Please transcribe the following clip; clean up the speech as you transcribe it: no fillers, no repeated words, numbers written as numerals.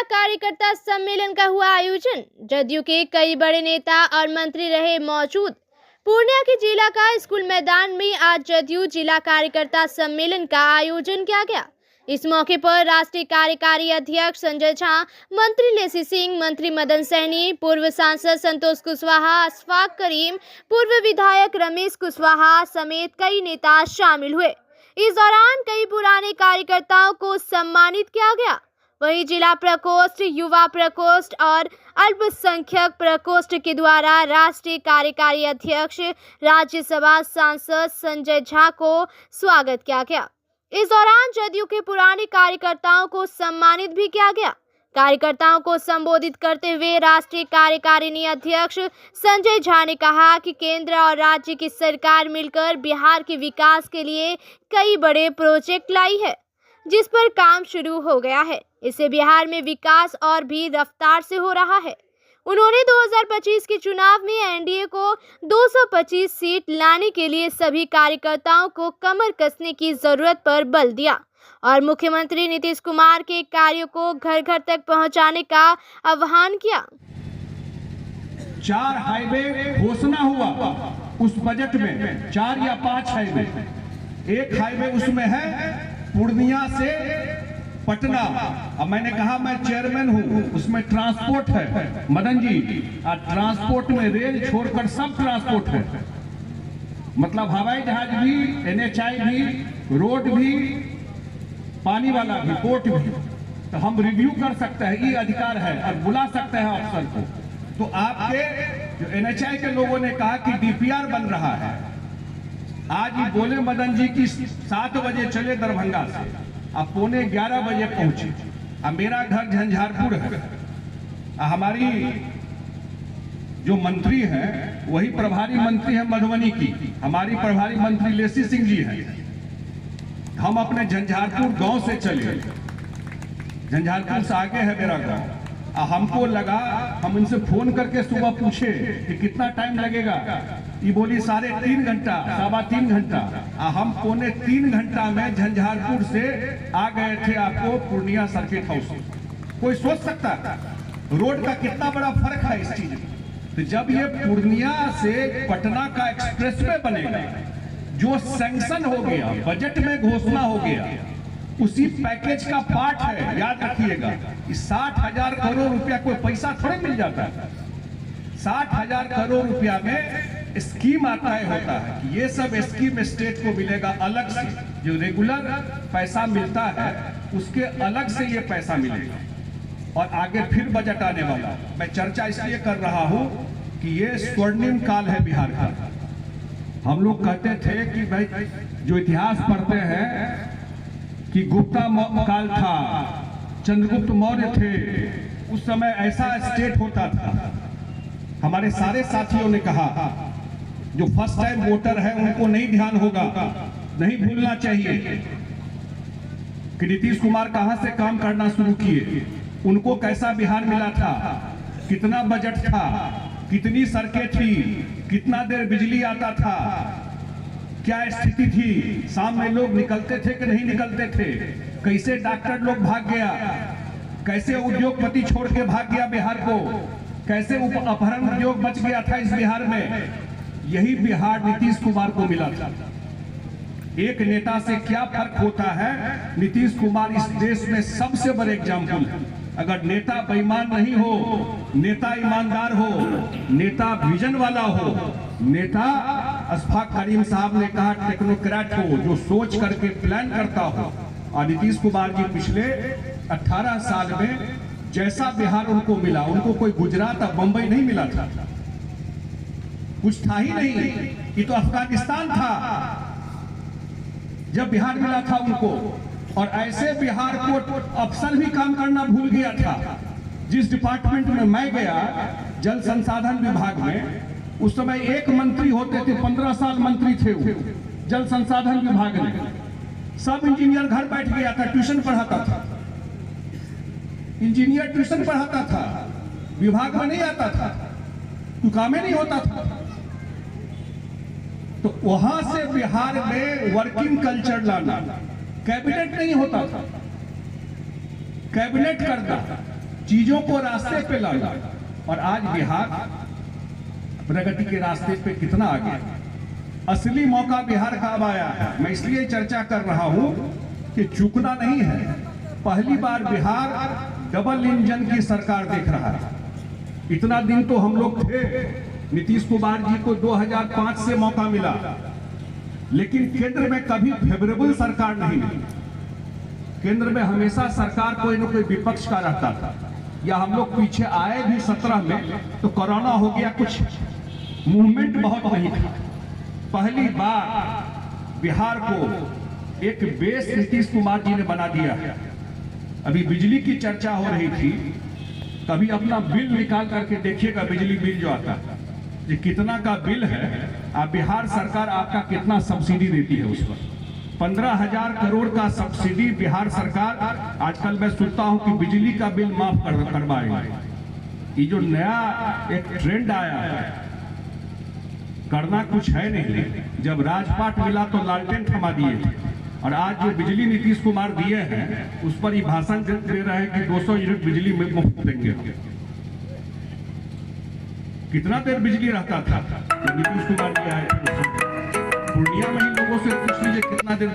कार्यकर्ता सम्मेलन का हुआ आयोजन। जदयू के कई बड़े नेता और मंत्री रहे मौजूद। पूर्णिया के जिला का स्कूल मैदान में आज जदयू जिला कार्यकर्ता सम्मेलन का आयोजन किया गया। इस मौके पर राष्ट्रीय कार्यकारी अध्यक्ष संजय झा, मंत्री लेसी सिंह, मंत्री मदन सहनी, पूर्व सांसद संतोष कुशवाहा, अशफाक करीम, पूर्व विधायक रमेश कुशवाहा समेत कई नेता शामिल हुए। इस दौरान कई पुराने कार्यकर्ताओं को सम्मानित किया गया। वहीं जिला प्रकोष्ठ, युवा प्रकोष्ठ और अल्पसंख्यक प्रकोष्ठ के द्वारा राष्ट्रीय कार्यकारी अध्यक्ष राज्यसभा सांसद संजय झा को स्वागत किया गया। इस दौरान जदयू के पुराने कार्यकर्ताओं को सम्मानित भी किया गया। कार्यकर्ताओं को संबोधित करते हुए राष्ट्रीय कार्यकारिणी अध्यक्ष संजय झा ने कहा कि केंद्र और राज्य की सरकार मिलकर बिहार के विकास के लिए कई बड़े प्रोजेक्ट लाई है, जिस पर काम शुरू हो गया है। इससे बिहार में विकास और भी रफ्तार से हो रहा है। उन्होंने 2025 के चुनाव में एनडीए को 225 सीट लाने के लिए सभी कार्यकर्ताओं को कमर कसने की जरूरत पर बल दिया और मुख्यमंत्री नीतीश कुमार के कार्यों को घर घर तक पहुंचाने का आह्वान किया। 4 हाईवे घोषणा हुआ उस बजट में, 4 या 5 हाईवे। एक हाईवे उसमें है पूर्णिया से पटना। अब मैंने कहा मैं चेयरमैन हूं, उसमें ट्रांसपोर्ट है मदन जी, और ट्रांसपोर्ट में रेल छोड़कर सब ट्रांसपोर्ट है, मतलब हवाई जहाज भी, एनएचआई भी, रोड भी, पानी वाला भी, पोर्ट भी। तो हम रिव्यू कर सकते हैं, ये अधिकार है, और बुला सकते हैं अफसर को। तो आपके जो एनएचआई के लोगों ने कहा कि डीपीआर बन रहा है, आज ही बोले मदन जी की 7 बजे चले दरभंगा से, अब 11:15 बजे पहुंचे। अब मेरा घर झंझारपुर है, हमारी जो मंत्री है वही प्रभारी मंत्री है मधुबनी की, हमारी प्रभारी मंत्री लेसी सिंह जी है। हम अपने झंझारपुर गांव से चले, झंझारपुर से आगे है मेरा गांव। हमको लगा, हम इनसे फोन करके सुबह पूछे कि कितना टाइम लगेगा, ये बोली 3.5 घंटा, 3.25 घंटा। हम 2.25 घंटा में झंझारपुर से आ गए थे आपको पूर्णिया सर्किट हाउस। कोई सोच सकता है रोड का कितना बड़ा फर्क है इस चीज में। तो जब ये पूर्णिया से पटना का एक्सप्रेसवे बनेगा, जो सैंक्शन हो गया, बजट में घोषणा हो गया, उसी पैकेज का पार्ट है। याद रखिएगा, 60,000 करोड़ रुपया कोई पैसा थोड़े मिल जाता है। 60,000 करोड़ रुपया में स्कीम आता है, होता है कि ये सब स्कीम स्टेट को मिलेगा अलग से, जो रेगुलर पैसा मिलता है उसके अलग से ये पैसा मिलेगा। और आगे फिर बजट आने वाला। मैं चर्चा इसलिए कर रहा हूं कि ये स्वर्णिम काल है बिहार का। हम लोग कहते थे कि भाई जो इतिहास पढ़ते हैं कि गुप्ता काल था, चंद्रगुप्त मौर्य थे, उस समय ऐसा स्टेट होता था। हमारे सारे साथियों ने कहा जो फर्स्ट टाइम वोटर है उनको नहीं ध्यान होगा, नहीं भूलना चाहिए कि नीतीश कुमार कहां से काम करना शुरू किए, उनको कैसा बिहार मिला था, कितना बजट था, कितनी सड़कें थी, कितना देर बिजली आता था, क्या स्थिति थी, शाम में लोग निकलते थे कि नहीं निकलते थे, कैसे डॉक्टर लोग भाग गया, कैसे उद्योगपति छोड़ के भाग गया बिहार को, कैसे अपहरण उद्योग बच गया था इस बिहार में। यही बिहार नीतीश कुमार को मिला था। एक नेता से क्या फर्क होता है, नीतीश कुमार इस देश में सबसे बड़े एग्जाम्पल है। अगर नेता बेईमान नहीं हो, नेता ईमानदार हो, नेता विजन वाला हो, नेता अशफाक करीम साहब ने कहा टेक्नोक्रेट हो, जो सोच करके प्लान करता हो। और नीतीश कुमार जी पिछले 18 साल में जैसा बिहार उनको मिला, उनको कोई गुजरात और बंबई नहीं मिला था, कुछ था ही नहीं, ये तो अफगानिस्तान था जब बिहार मिला था उनको। और ऐसे बिहार को अफसर भी काम करना भूल गया था। जिस डिपार्टमेंट में मैं गया, जल संसाधन विभाग में, उस समय एक मंत्री होते थे, 15 साल मंत्री थे वो जल संसाधन विभाग में। सब इंजीनियर घर बैठ गया था, ट्यूशन पढ़ाता था, इंजीनियर ट्यूशन पढ़ाता था, विभाग में नहीं आता था, तो काम ही नहीं होता था। तो वहां से बिहार में वर्किंग कल्चर लाना, कैबिनेट नहीं होता था, कैबिनेट करना, चीजों को रास्ते पे लाया और आज बिहार प्रगति के रास्ते पे कितना आगे। असली मौका बिहार का अब आया है। मैं इसलिए चर्चा कर रहा हूं कि चूकना नहीं है। पहली बार बिहार डबल इंजन की सरकार देख रहा है। इतना दिन तो हम लोग थे, नीतीश कुमार जी को 2005 से मौका मिला, लेकिन केंद्र में कभी फेवरेबल सरकार नहीं मिली। केंद्र में हमेशा सरकार कोई न कोई विपक्ष का रहता था, या हम लोग पीछे आए भी 17 में तो कोरोना हो गया, कुछ मूवमेंट बहुत नहीं था। पहली बार बिहार को एक बेस नीतीश कुमार जी ने बना दिया है। अभी बिजली की चर्चा हो रही थी, कभी अपना बिल निकाल करके देखिएगा, बिजली बिल जो आता है ये कितना का बिल है, आप बिहार सरकार आपका कितना सब्सिडी देती है उस पर। 15,000 करोड़ का सब्सिडी बिहार सरकार। आजकल मैं सुनता हूं कि बिजली का बिल माफ करवाएंगे। ये जो नया एक ट्रेंड आया है, करना कुछ है नहीं। जब राजपाट मिला तो लालटेन थमा दिए थे, और आज जो बिजली नीतीश कुमार दिए हैं उस पर ये भाषण दे रहे हैं कि 200 यूनिट बिजली मुफ्त देंगे। कितना देर बिजली रहता था जब नीतीश कुमार जी आए थे? पूर्णिया में ही लोगों से पूछ लीजिए कितना देर